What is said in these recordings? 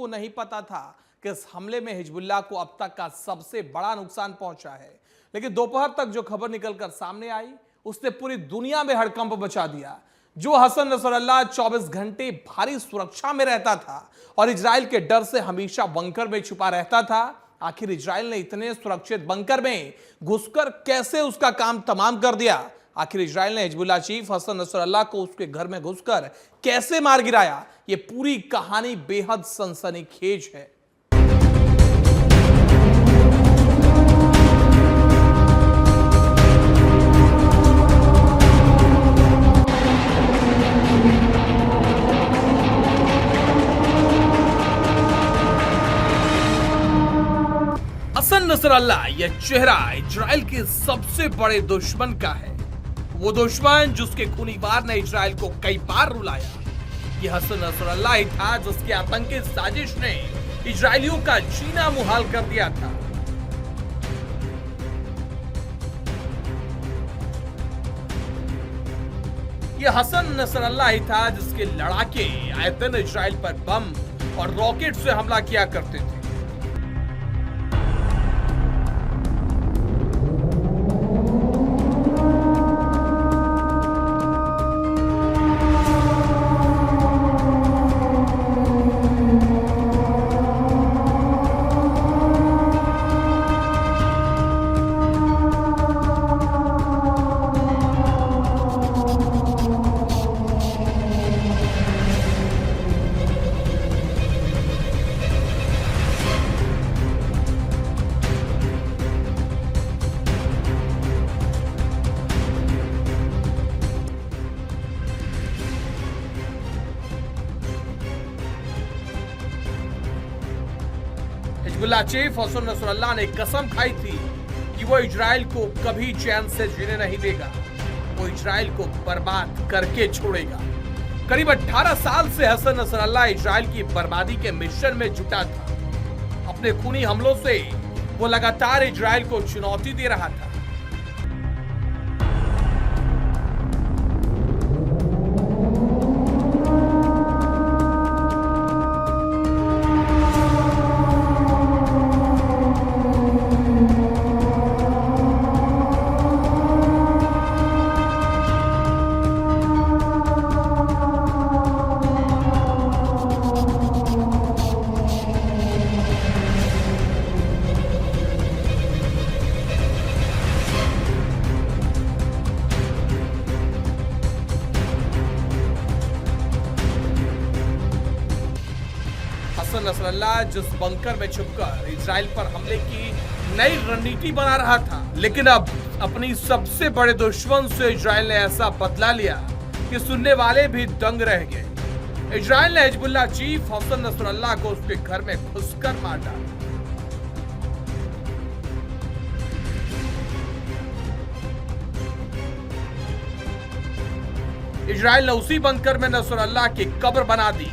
को नहीं पता था कि इस हमले में हिजबुल्लाह को अब तक का सबसे बड़ा नुकसान पहुंचा है, लेकिन दोपहर तक जो खबर निकलकर सामने आई उसने पूरी दुनिया में हड़कंप मचा दिया। जो हसन नसरल्लाह 24 घंटे भारी सुरक्षा में रहता था और इजराइल के डर से हमेशा बंकर में छुपा रहता था, आखिर इजराइल ने इतने सुरक्षित बंकर में घुसकर कैसे उसका काम तमाम कर दिया? आखिर इजराइल ने हिजबुल्लाह चीफ हसन नसरल्लाह को उसके घर में घुसकर कैसे मार गिराया? ये पूरी कहानी बेहद सनसनीखेज है। हसन नसरल्लाह यह चेहरा इजराइल के सबसे बड़े दुश्मन का है। वो दुश्मन जिसके खूनी वार ने इजराइल को कई बार रुलाया। यह हसन नसरल्लाह ही था जिसके आतंकी साजिश ने इजरायलियों का जीना मुहाल कर दिया था। यह हसन नसरल्लाह ही था जिसके लड़ाके आए दिन इजराइल पर बम और रॉकेट से हमला किया करते थे। हिजबुल्लाह चीफ हसन नसरल्लाह ने कसम खाई थी कि वो इजराइल को कभी चैन से जीने नहीं देगा, वो इजराइल को बर्बाद करके छोड़ेगा। करीब 18 साल से हसन नसरल्लाह इजराइल की बर्बादी के मिशन में जुटा था। अपने खूनी हमलों से वो लगातार इजराइल को चुनौती दे रहा था। हसन नसरल्लाह जिस बंकर में छुपकर इजराइल पर हमले की नई रणनीति बना रहा था, लेकिन अब अपनी सबसे बड़े दुश्मन से इजराइल ने ऐसा बदला लिया कि सुनने वाले भी दंग रह गए। इजराइल ने हिजबुल्लाह चीफ हसन नसरल्लाह को उसके घर में घुसकर मार डाला। इजराइल ने उसी बंकर में नसरल्लाह की कब्र बना दी।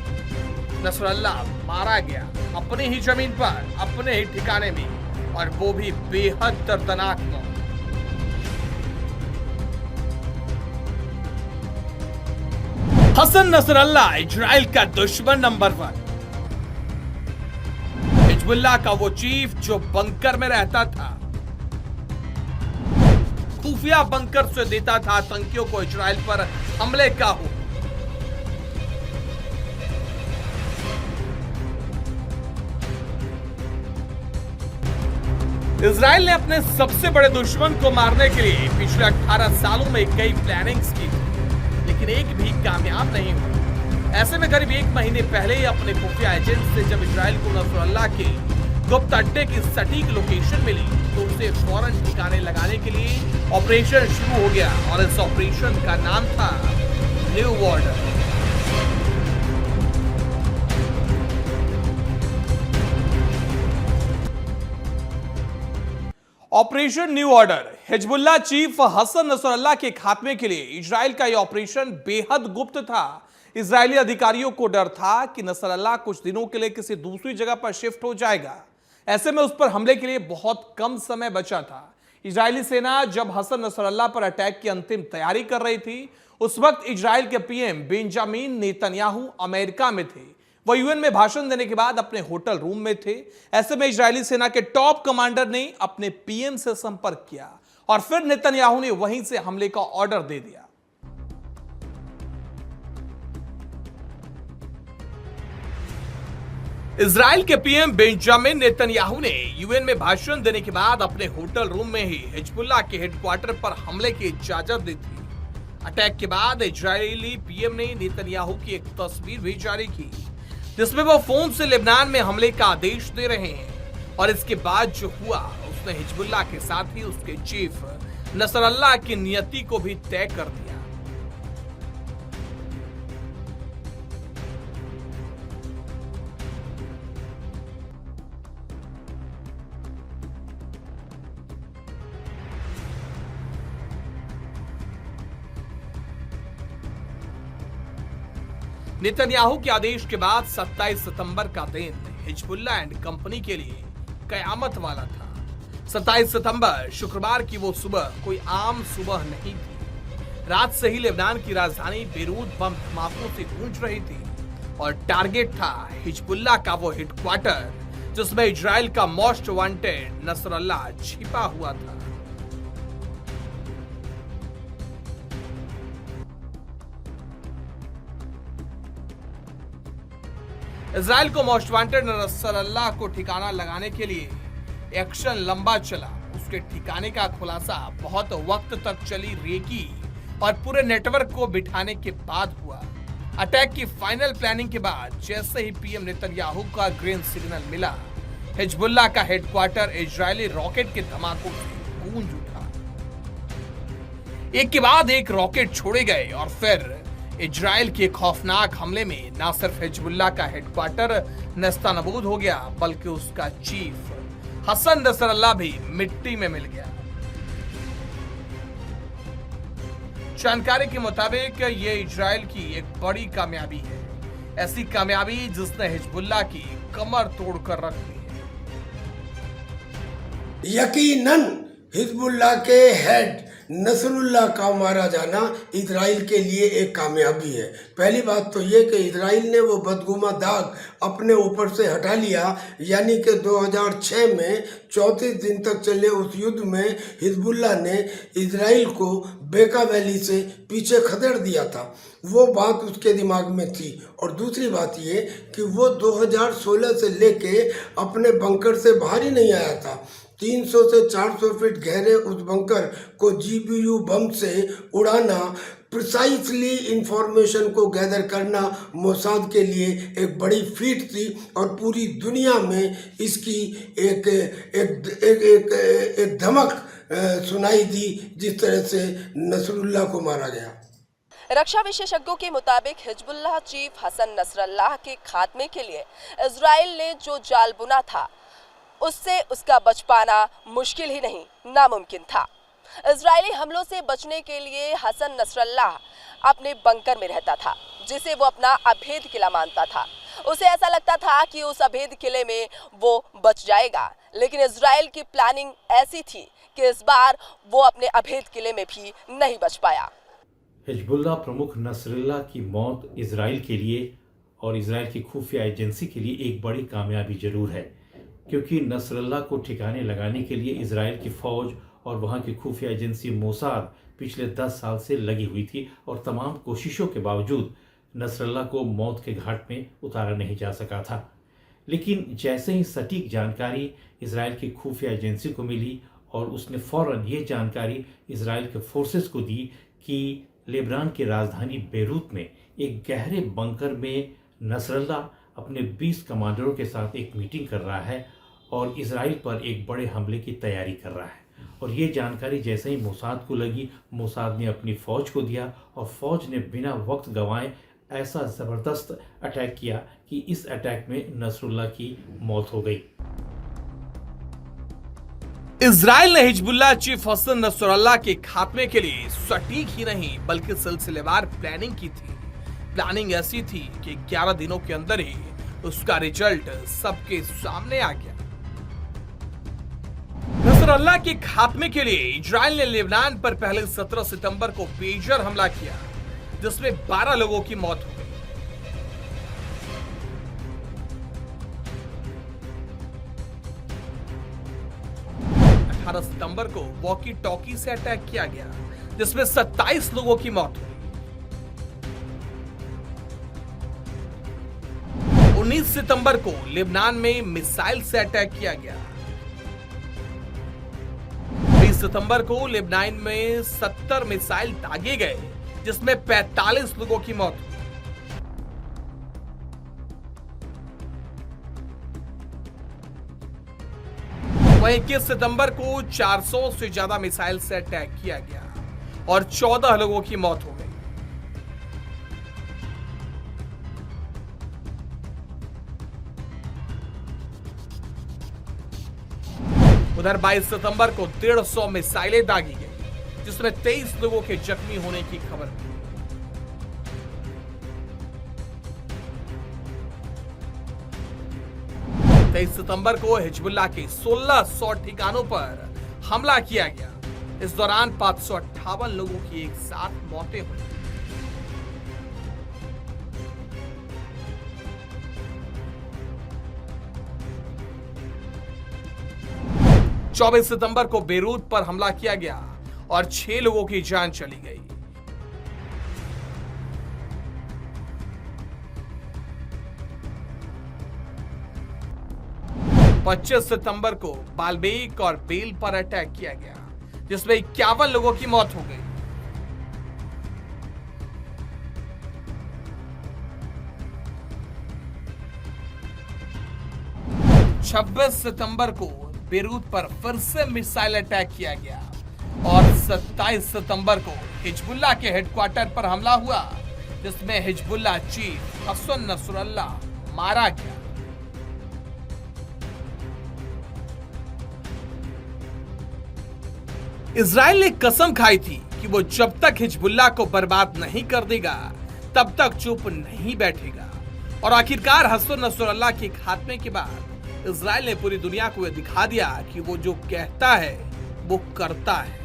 नसरल्लाह मारा गया अपनी ही जमीन पर, अपने ही ठिकाने में, और वो भी बेहद दर्दनाक मौत। हसन नसरल्लाह इजराइल का दुश्मन नंबर 1। हिजबुल्लाह का वो चीफ जो बंकर में रहता था, खुफिया बंकर से देता था आतंकियों को इजराइल पर हमले का हुक्म। इजराइल ने अपने सबसे बड़े दुश्मन को मारने के लिए पिछले 18 सालों में कई प्लानिंग्स की थी, लेकिन एक भी कामयाब नहीं हुई। ऐसे में करीब 1 महीने पहले ही अपने खुफिया एजेंट से जब इजराइल को नसरल्लाह के गुप्त अड्डे की सटीक लोकेशन मिली तो उसे फौरन ठिकाने लगाने के लिए ऑपरेशन शुरू हो गया, और इस ऑपरेशन का नाम था new order. Operation new order Hezbollah chief Hassan Nasrallah के खात्मे के लिए इजराइल का यह ऑपरेशन बेहद गुप्त था। इजरायली अधिकारियों को डर था कि नसरल्लाह कुछ दिनों के लिए किसी दूसरी जगह पर शिफ्ट हो जाएगा। ऐसे में उस पर हमले के लिए बहुत कम समय बचा था। इजरायली सेना जब हसन नसरल्लाह पर अटैक की अंतिम तैयारी कर रही थी, उस वक्त इजराइल के पीएम बेंजामिन नेतन्याहू अमेरिका में थे। वह यूएन में भाषण देने के बाद अपने होटल रूम में थे। ऐसे में इजरायली सेना के टॉप कमांडर ने अपने पीएम से संपर्क किया और फिर नेतन्याहू ने वहीं से हमले का ऑर्डर दे दिया। इजराइल के पीएम बेंजामिन नेतन्याहू ने यूएन में भाषण देने के बाद अपने होटल रूम में ही हिजबुल्लाह के हेडक्वार्टर पर हमले की इजाजत दी थी। अटैक के बाद इजरायली पीएम ने नेतन्याहू की एक तस्वीर भी जारी की, जिसमें वो फोन से लेबनान में हमले का आदेश दे रहे हैं। और इसके बाद जो हुआ, उसने हिजबुल्लाह के साथ ही उसके चीफ नसरल्लाह की नियति को भी तय कर दिया। नेतन्याहू के आदेश के बाद 27 सितंबर का दिन हिजबुल्लाह एंड कंपनी के लिए कयामत वाला था। 27 सितंबर शुक्रवार की वो सुबह कोई आम सुबह नहीं थी। रात से ही लेबनान की राजधानी बेरूत बम धमाकों से गूंज रही थी और टारगेट था हिजबुल्लाह का वो हेडक्वार्टर, जिसमें इजराइल का मोस्ट वांटेड नसरल्लाह छिपा हुआ था। इजराइल को मोस्ट वांटेड नसरल्लाह को ठिकाना लगाने के लिए एक्शन लंबा चला। उसके ठिकाने का खुलासा बहुत वक्त तक चली रेकी और पूरे नेटवर्क को बिठाने के बाद हुआ। अटैक की फाइनल प्लानिंग के बाद जैसे ही पीएम नेतन्याहू का ग्रीन सिग्नल मिला, हिजबुल्लाह का हेडक्वार्टर इजरायली रॉकेट के धमाकों से गूंज उठा। एक के बाद एक रॉकेट छोड़े गए और फिर इजराइल के खौफनाक हमले में न सिर्फ हिजबुल्लाह का हेडक्वार्टर नेस्तनाबूद हो गया, बल्कि उसका चीफ हसन नसरल्लाह भी मिट्टी में मिल गया। जानकारी के मुताबिक ये इजराइल की एक बड़ी कामयाबी है, ऐसी कामयाबी जिसने हिजबुल्लाह की कमर तोड़कर रख दी है। यकीनन हिजबुल्लाह के हेड नसरुल्लाह का मारा जाना इजराइल के लिए एक कामयाबी है। पहली बात तो ये कि इजराइल ने वो बदगुमा दाग अपने ऊपर से हटा लिया, यानी कि 2006 में 34 दिन तक चले उस युद्ध में हिजबुल्लाह ने इजराइल को बेका वैली से पीछे खदेड़ दिया था। वो बात उसके दिमाग में थी। और दूसरी बात ये कि वो 2016 से लेके अपने बंकर से बाहर ही नहीं आया था। 300 से 400 फीट गहरे उस बंकर को जीपीयू बम से उड़ाना, प्रिसाइसली इंफॉर्मेशन को गैदर करना मोसाद के लिए एक बड़ी फीट थी और पूरी दुनिया में इसकी एक धमक सुनाई दी जिस तरह से नसरुल्लाह को मारा गया। रक्षा विशेषज्ञों के मुताबिक हिजबुल्लाह चीफ हसन नसरल्लाह के खात्मे के लिए इजराइल ने जो जाल बुना था, उससे उसका बच पाना मुश्किल ही नहीं, नामुमकिन था। इजरायली हमलों से बचने के लिए हसन नसरल्लाह अपने बंकर में रहता था, जिसे वो अपना अभेद किला मानता था। उसे ऐसा लगता था कि उस अभेद किले में वो बच जाएगा, लेकिन इजराइल की प्लानिंग ऐसी थी कि इस बार वो अपने अभेद किले में भी नहीं बच पाया। हिजबुल्लाह प्रमुख नसरुल्लाह की मौत इजराइल के लिए और इजराइल की खुफिया एजेंसी के लिए एक बड़ी कामयाबी जरूर है, क्योंकि नसरुल्लाह को ठिकाने लगाने के लिए इजराइल की फौज और वहाँ की खुफिया एजेंसी मोसाद पिछले 10 साल से लगी हुई थी और तमाम कोशिशों के बावजूद नसरुल्लाह को मौत के घाट में उतारा नहीं जा सका था। लेकिन जैसे ही सटीक जानकारी इजराइल की खुफिया एजेंसी को मिली और उसने फौरन ये जानकारी इजराइल के फोर्सेस को दी कि लेबनान की राजधानी बेरूत में एक गहरे बंकर में नसरुल्लाह अपने 20 कमांडरों के साथ एक मीटिंग कर रहा है और इजराइल पर एक बड़े हमले की तैयारी कर रहा है। और ये जानकारी जैसे ही मोसाद को लगी, मोसाद ने अपनी फ़ौज को दिया और फ़ौज ने बिना वक्त गंवाए ऐसा ज़बरदस्त अटैक किया कि इस अटैक में नसरुल्लाह की मौत हो गई। इजराइल ने हिजबुल्लाह चीफ हसन नसरुल्लाह के खात्मे के लिए सटीक ही नहीं बल्कि सिलसिलेवार प्लानिंग की थी। प्लानिंग ऐसी थी कि 11 दिनों के अंदर ही उसका रिजल्ट सबके सामने आ गया। नसरुल्लाह के खात्मे के लिए इजराइल ने लेबनान पर पहले 17 सितंबर को पेजर हमला किया, जिसमें 12 लोगों की मौत हो गई। 18 सितंबर को वॉकी टॉकी से अटैक किया गया, जिसमें 27 लोगों की मौत हुई। 19 सितंबर को लेबनान में मिसाइल से अटैक किया गया। 20 सितंबर को लेबनान में 70 मिसाइल दागे गए, जिसमें 45 लोगों की मौत हुई। वहीं 21 सितंबर को 400 से ज्यादा मिसाइल से अटैक किया गया और 14 लोगों की मौत हो गई। उधर 22 सितंबर को 150 मिसाइलें दागी गई, जिसमें 23 लोगों के जख्मी होने की खबर थी। तेईस सितंबर को हिजबुल्लाह के 1600 ठिकानों पर हमला किया गया। इस दौरान 558 लोगों की एक साथ मौतें हुई। चौबीस सितंबर को बेरूत पर हमला किया गया और 6 लोगों की जान चली गई। 25 सितंबर को बाल्बेक और बेल पर अटैक किया गया, जिसमें 51 लोगों की मौत हो गई। छब्बीस सितंबर को बेरूत पर फिर से मिसाइल अटैक किया गया और 27 सितंबर को हिजबुल्लाह के हेडक्वार्टर पर हमला हुआ, जिसमें हिजबुल्लाह चीफ हसन नसरुल्लाह मारा गया। इजराइल ने कसम खाई थी कि वो जब तक हिजबुल्लाह को बर्बाद नहीं कर देगा तब तक चुप नहीं बैठेगा, और आखिरकार हसन नसरुल्लाह के खात्मे के बाद इजराइल ने पूरी दुनिया को यह दिखा दिया कि वो जो कहता है वो करता है।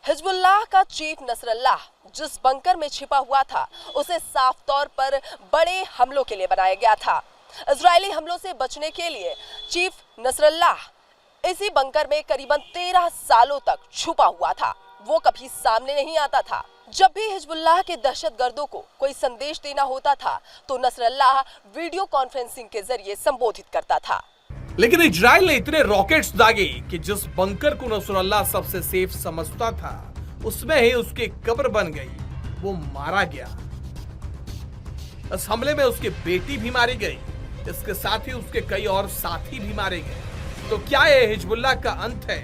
हिजबुल्लाह का चीफ नसरुल्लाह जिस बंकर में छिपा हुआ था, उसे साफ तौर पर बड़े हमलों के लिए बनाया गया था। इजरायली हमलों से बचने के लिए चीफ नसरुल्लाह इसी बंकर में करीबन 13 सालों तक छुपा हुआ था। वो कभी सामने नहीं आता था। जब भी हिजबुल्लाह के दहशतगर्दों को कोई संदेश देना होता था तो नसरुल्लाह वीडियो कॉन्फ्रेंसिंग के जरिए संबोधित करता था। लेकिन इजराइल ने इतने रॉकेट्स दागे कि जिस बंकर को नसरुल्लाह सबसे सेफ समझता था, उसमें ही उसकी कब्र बन गई। वो मारा गया। इस हमले में उसकी बेटी भी मारी गई। इसके साथ ही उसके कई और साथी भी मारे गए। तो क्या यह हिजबुल्लाह का अंत है?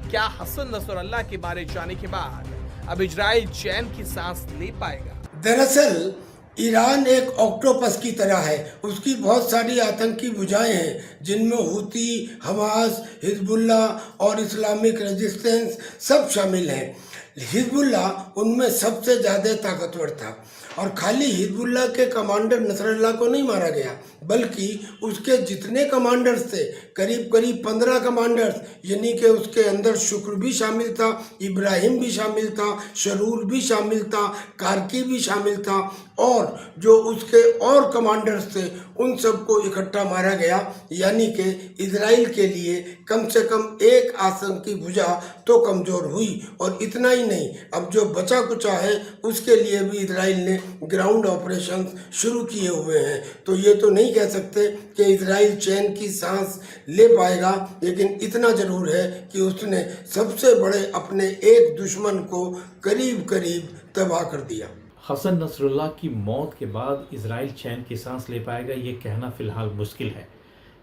क्या हसन नसरुल्लाह के बारे जाने के बाद अब इजराइल चैन की सांस ले पाएगा? दरअसल ईरान एक ऑक्टोपस की तरह है। उसकी बहुत सारी आतंकी भुजाएं हैं, जिनमें हुती, हमास, हिजबुल्लाह और इस्लामिक रेजिस्टेंस सब शामिल हैं। हिजबुल्लाह उनमें सबसे ज़्यादा ताकतवर था, और खाली हिजबुल्लाह के कमांडर नसरुल्लाह को नहीं मारा गया, बल्कि उसके जितने कमांडर्स थे, करीब करीब 15 कमांडर्स, यानी कि उसके अंदर शुक्र भी शामिल था, इब्राहिम भी शामिल था, शरूर भी शामिल था, कारकी भी शामिल था, और जो उसके और कमांडर्स थे उन सबको इकट्ठा मारा गया। यानी कि इजराइल के लिए कम से कम एक आतंकी भुजा तो कमज़ोर हुई। और इतना ही नहीं, अब जो बचा कुचा है उसके लिए भी इजराइल ने ग्राउंड ऑपरेशंस शुरू किए हुए हैं। तो ये तो नहीं कह सकते कि इजराइल चैन की सांस ले पाएगा, लेकिन इतना जरूर है कि उसने सबसे बड़े अपने एक दुश्मन को करीब करीब तबाह कर दिया। हसन नसरुल्लाह की मौत के बाद इजराइल चैन की सांस ले पाएगा, ये कहना फ़िलहाल मुश्किल है,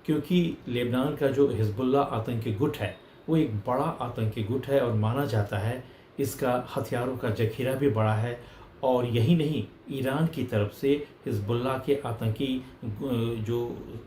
क्योंकि लेबनान का जो हिजबुल्लाह आतंकी गुट है वो एक बड़ा आतंकी गुट है, और माना जाता है इसका हथियारों का जखीरा भी बड़ा है। और यही नहीं, ईरान की तरफ से हिजबुल्लाह के आतंकी जो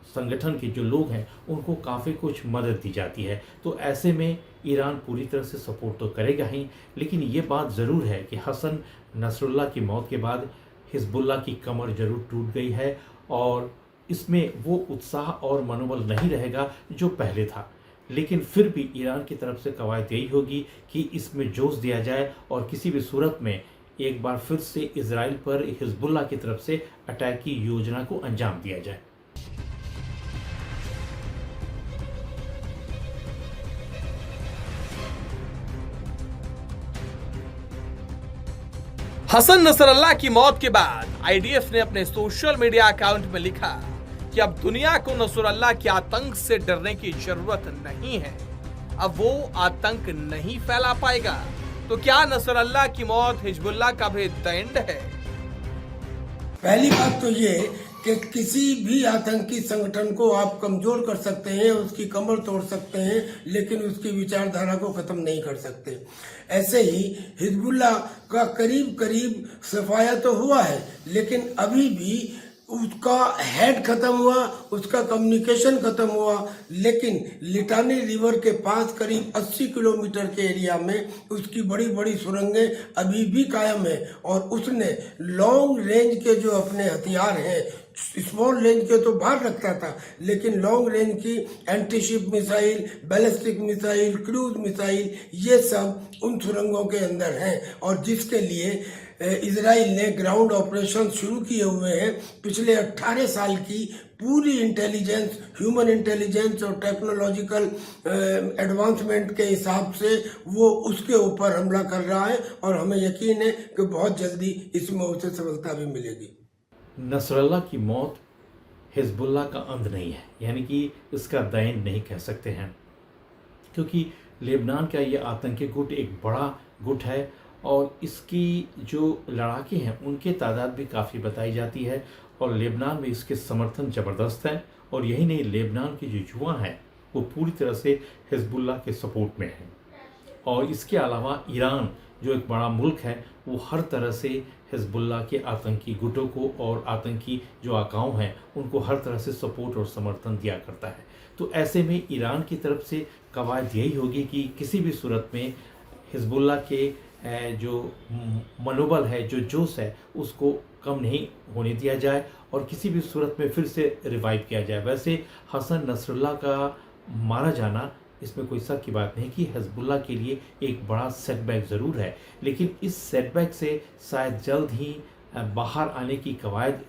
संगठन के जो लोग हैं उनको काफ़ी कुछ मदद दी जाती है। तो ऐसे में ईरान पूरी तरह से सपोर्ट तो करेगा ही, लेकिन ये बात ज़रूर है कि हसन नसरुल्लाह की मौत के बाद हिजबुल्लाह की कमर जरूर टूट गई है, और इसमें वो उत्साह और मनोबल नहीं रहेगा जो पहले था। लेकिन फिर भी ईरान की तरफ से कवायद यही होगी कि इसमें जोश दिया जाए और किसी भी सूरत में एक बार फिर से इजराइल पर हिजबुल्लाह की तरफ से अटैक की योजना को अंजाम दिया जाए। हसन नसरल्लाह की मौत के बाद आईडीएफ ने अपने सोशल मीडिया अकाउंट में लिखा कि अब दुनिया को नसरल्लाह के आतंक से डरने की जरूरत नहीं है, अब वो आतंक नहीं फैला पाएगा। तो क्या नसरल्लाह की मौत हिजबुल्लाह का भी द एंड है? पहली बात तो ये कि किसी भी आतंकी संगठन को आप कमजोर कर सकते हैं, उसकी कमर तोड़ सकते हैं, लेकिन उसकी विचारधारा को खत्म नहीं कर सकते। ऐसे ही हिजबुल्लाह का करीब करीब सफाया तो हुआ है, लेकिन अभी भी उसका हेड खत्म हुआ, उसका कम्युनिकेशन खत्म हुआ, लेकिन लिटानी रिवर के पास करीब 80 किलोमीटर के एरिया में उसकी बड़ी बड़ी सुरंगें अभी भी कायम है। और उसने लॉन्ग रेंज के जो अपने हथियार हैं, स्मॉल रेंज के तो बाहर रखता था, लेकिन लॉन्ग रेंज की antiship missile, ballistic missile, cruise missile, ये सब उन सुरंगों के अंदर हैं। और जिसके लिए इजराइल ने ग्राउंड ऑपरेशन शुरू किए हुए हैं। पिछले 18 साल की पूरी इंटेलिजेंस, ह्यूमन इंटेलिजेंस और टेक्नोलॉजिकल एडवांसमेंट के हिसाब से वो उसके ऊपर हमला कर रहा है, और हमें यकीन है कि बहुत जल्दी इसमें उसे सफलता भी मिलेगी। नसरल्लाह की मौत हिजबुल्लाह का अंत नहीं है, यानी कि इसका द एंड नहीं कह सकते हैं, क्योंकि लेबनान का ये आतंकी गुट एक बड़ा गुट है और इसकी जो लड़ाके हैं उनकी तादाद भी काफ़ी बताई जाती है और लेबनान में इसके समर्थन ज़बरदस्त है। और यही नहीं, लेबनान के जो युवा हैं वो पूरी तरह से हिजबुल्लाह के सपोर्ट में हैं। और इसके अलावा ईरान जो एक बड़ा मुल्क है वो हर तरह से हिजबुल्लाह के आतंकी गुटों को और आतंकी जो आकाओं हैं उनको हर तरह से सपोर्ट और समर्थन दिया करता है। तो ऐसे में ईरान की तरफ से कवायद यही होगी कि किसी भी सूरत में हिजबुल्लाह के जो मनोबल है, जो जोश है, उसको कम नहीं होने दिया जाए और किसी भी सूरत में फिर से रिवाइव किया जाए। वैसे हसन नसरुल्लाह का मारा जाना, इसमें कोई शक की बात नहीं कि हिजबुल्लाह के लिए एक बड़ा सेटबैक ज़रूर है, लेकिन इस सेटबैक से शायद जल्द ही बाहर आने की कवायद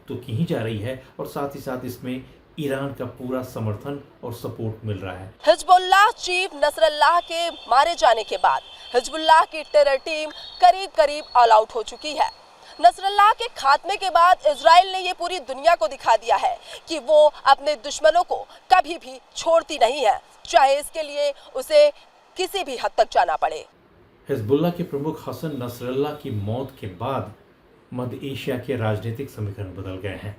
तो की ही जा रही है और साथ ही साथ इसमें ईरान का पूरा समर्थन और सपोर्ट मिल रहा है। हिजबुल्लाह चीफ नसरल्लाह के मारे जाने के बाद हिजबुल्लाह की टेरर टीम करीब करीब ऑल आउट हो चुकी है। नसरल्लाह के खात्मे के बाद इजराइल ने ये पूरी दुनिया को दिखा दिया है कि वो अपने दुश्मनों को कभी भी छोड़ती नहीं है, चाहे इसके लिए उसे किसी भी हद तक जाना पड़े। हिजबुल्लाह के प्रमुख हसन नसरल्लाह की मौत के बाद मध्य एशिया के राजनीतिक समीकरण बदल गए हैं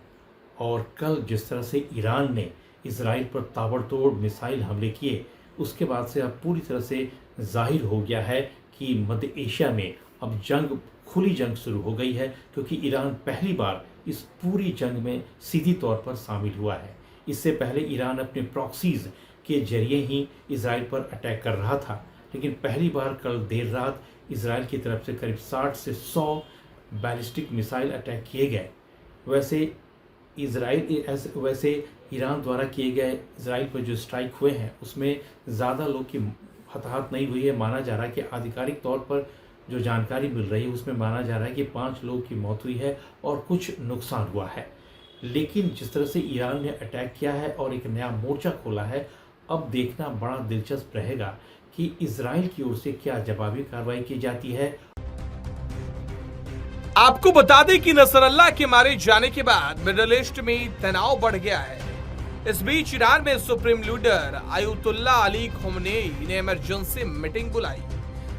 और कल जिस तरह से ईरान ने इजराइल पर ताबड़तोड़ मिसाइल हमले किए, उसके बाद से अब पूरी तरह से जाहिर हो गया है कि मध्य एशिया में अब जंग, खुली जंग शुरू हो गई है, क्योंकि ईरान पहली बार इस पूरी जंग में सीधी तौर पर शामिल हुआ है। इससे पहले ईरान अपने प्रॉक्सीज के जरिए ही इजराइल पर अटैक कर रहा था, लेकिन पहली बार कल देर रात इजराइल की तरफ से करीब 60 से 100 बैलिस्टिक मिसाइल अटैक किए गए। वैसे ईरान द्वारा किए गए इजराइल पर जो स्ट्राइक हुए हैं उसमें ज़्यादा लोग की हताहत नहीं हुई है। माना जा रहा है कि आधिकारिक तौर पर जो जानकारी मिल रही है उसमें माना जा रहा है कि 5 लोगों की मौत हुई है और कुछ नुकसान हुआ है। लेकिन जिस तरह से ईरान ने अटैक किया है और एक नया मोर्चा खोला है, अब देखना बड़ा दिलचस्प रहेगा कि इजराइल की ओर से क्या जवाबी कार्रवाई की जाती है। आपको बता दें कि नसरल्लाह के मारे जाने के बाद मिडिल ईस्ट में तनाव बढ़ गया है। इस बीच ईरान में supreme leader Ayatollah Ali Khomeini ने इमरजेंसी मीटिंग बुलाई,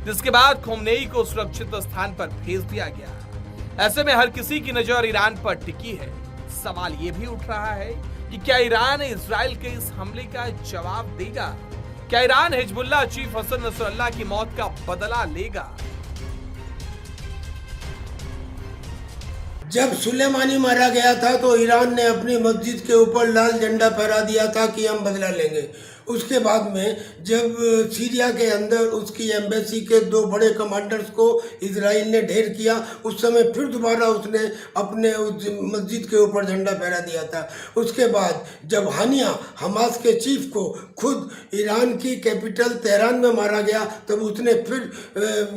जिसके बाद खोमेनी को सुरक्षित स्थान पर भेज दिया गया। ऐसे में हर किसी की नजर ईरान पर टिकी है। सवाल ये भी उठ रहा है कि क्या ईरान इजराइल के इस हमले का जवाब देगा? क्या Iran Hezbollah chief Hassan Nasrallah की मौत का बदला लेगा? जब सुलेमानी मारा गया था तो ईरान ने अपनी मस्जिद के ऊपर लाल झंडा फहरा दिया था कि हम बदला लेंगे। उसके बाद में जब सीरिया के अंदर उसकी एम्बेसी के 2 बड़े कमांडर्स को इजराइल ने ढेर किया, उस समय फिर दोबारा उसने अपने उस मस्जिद के ऊपर झंडा फहरा दिया था। उसके बाद जब हानिया हमास के चीफ को खुद ईरान की कैपिटल तेहरान में मारा गया, तब उसने फिर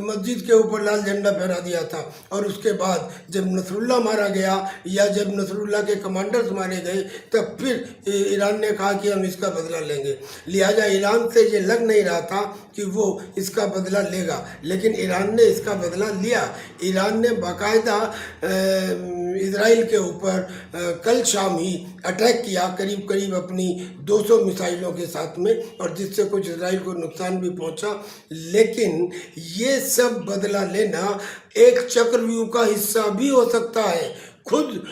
मस्जिद के ऊपर लाल झंडा फहरा दिया था। और उसके बाद जब नसरुल्लाह मारा गया या जब नसरुल्लाह के कमांडर्स मारे गए, तब फिर ईरान ने कहा कि हम इसका बदला लेंगे। लिहाजा ईरान से ये लग नहीं रहा था कि वो इसका बदला लेगा, लेकिन ईरान ने इसका बदला लिया। ईरान ने बाकायदा इजराइल के ऊपर कल शाम ही अटैक किया, करीब करीब अपनी 200 मिसाइलों के साथ में, और जिससे कुछ इजराइल को नुकसान भी पहुंचा। लेकिन ये सब बदला लेना एक चक्रव्यूह का हिस्सा भी हो सकता है। खुद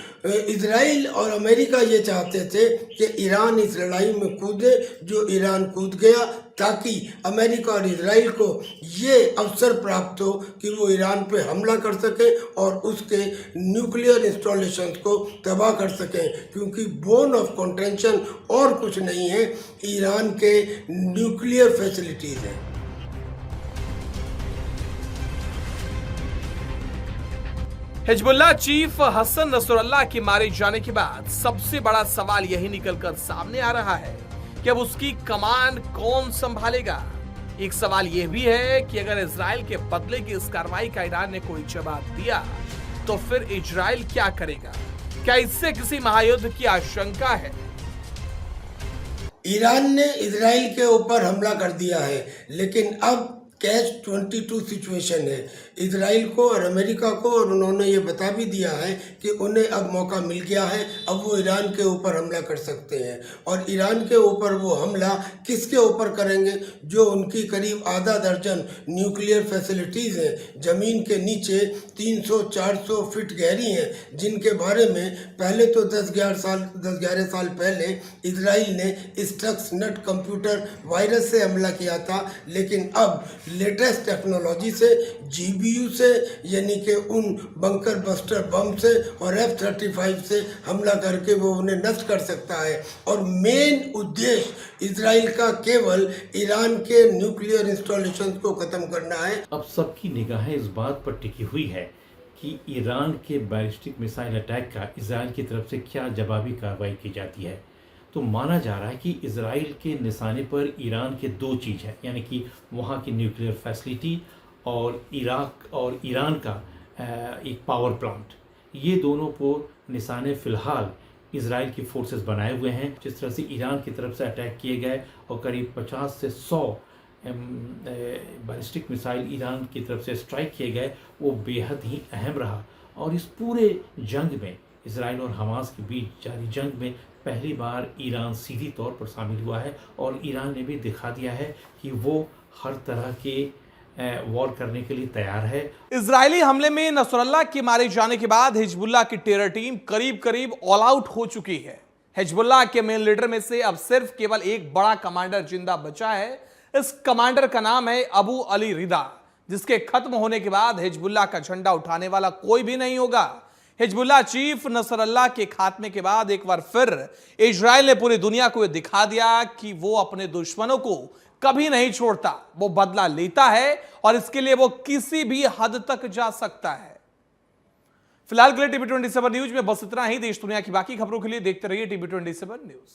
इजराइल और अमेरिका ये चाहते थे कि ईरान इस लड़ाई में कूदे, जो ईरान कूद गया, ताकि अमेरिका और इजराइल को ये अवसर प्राप्त हो कि वो ईरान पे हमला कर सके और उसके न्यूक्लियर इंस्टॉलेशंस को तबाह कर सकें, क्योंकि बोन ऑफ कंटेंशन और कुछ नहीं है, ईरान के न्यूक्लियर फैसिलिटीज़ हैं। हिजबुल्लाह चीफ हसन नसरुल्लाह के मारे जाने के बाद सबसे बड़ा सवाल यही निकलकर सामने आ रहा है कि अब उसकी कमान कौन संभालेगा। एक सवाल यह भी है कि अगर इजराइल के बदले की इस कार्रवाई का ईरान ने कोई जवाब दिया तो फिर इजराइल क्या करेगा? क्या इससे किसी महायुद्ध की आशंका है? ईरान ने इजराइल के ऊपर हमला कर दिया है, लेकिन अब कैच 22 सिचुएशन है इजराइल को और अमेरिका को, और उन्होंने ये बता भी दिया है कि उन्हें अब मौका मिल गया है, अब वो ईरान के ऊपर हमला कर सकते हैं। और ईरान के ऊपर वो हमला किसके ऊपर करेंगे? जो उनकी करीब आधा दर्जन न्यूक्लियर फैसिलिटीज़ हैं, ज़मीन के नीचे 300-400 फीट गहरी हैं, जिनके बारे में पहले तो 10-11 साल पहले इजराइल ने स्टक्सनट कंप्यूटर वायरस से हमला किया था, लेकिन अब लेटेस्ट टेक्नोलॉजी से, GBU से, यानी कि उन बंकर बस्टर बम से और F-35 से हमला करके वो उन्हें नष्ट कर सकता है। और मेन उद्देश्य इजराइल का केवल ईरान के न्यूक्लियर इंस्टॉलेशंस को ख़त्म करना है। अब सबकी निगाहें इस बात पर टिकी हुई है कि ईरान के बैलिस्टिक मिसाइल अटैक का इजराइल की तरफ से क्या जवाबी कार्रवाई की जाती है। तो माना जा रहा है कि इजराइल के निशाने पर ईरान के दो चीज़ है, यानी कि वहाँ की न्यूक्लियर फैसिलिटी और इराक और ईरान का एक पावर प्लांट। ये दोनों को निशाने फ़िलहाल इजराइल की फोर्सेस बनाए हुए हैं। जिस तरह से ईरान की तरफ से अटैक किए गए और करीब 50 से 100 बैलिस्टिक मिसाइल ईरान की तरफ से स्ट्राइक किए गए, वो बेहद ही अहम रहा। और इस पूरे जंग में, इजराइल और हमास के बीच जारी जंग में, पहली बार ईरान सीधी तौर पर शामिल हुआ है और ईरान ने भी दिखा दिया है कि वो हर तरह के वॉर करने के लिए तैयार है। इजरायली हमले में नसरुल्लाह के मारे जाने के बाद हिजबुल्लाह की टेरर टीम करीब करीब ऑल आउट हो चुकी है। हिजबुल्लाह के मेन लीडर में से अब सिर्फ केवल एक बड़ा कमांडर जिंदा बचा है। इस कमांडर का नाम है अबू अली रिदा, जिसके खत्म होने के बाद हिजबुल्लाह का झंडा उठाने वाला कोई भी नहीं होगा। हिजबुल्लाह चीफ नसरुल्लाह के खात्मे के बाद एक बार फिर इजराइल ने पूरी दुनिया को यह दिखा दिया कि वो अपने दुश्मनों को कभी नहीं छोड़ता, वो बदला लेता है और इसके लिए वो किसी भी हद तक जा सकता है। फिलहाल के लिए टीवी 27 न्यूज में बस इतना ही। देश दुनिया की बाकी खबरों के लिए देखते रहिए टीवी 27 न्यूज।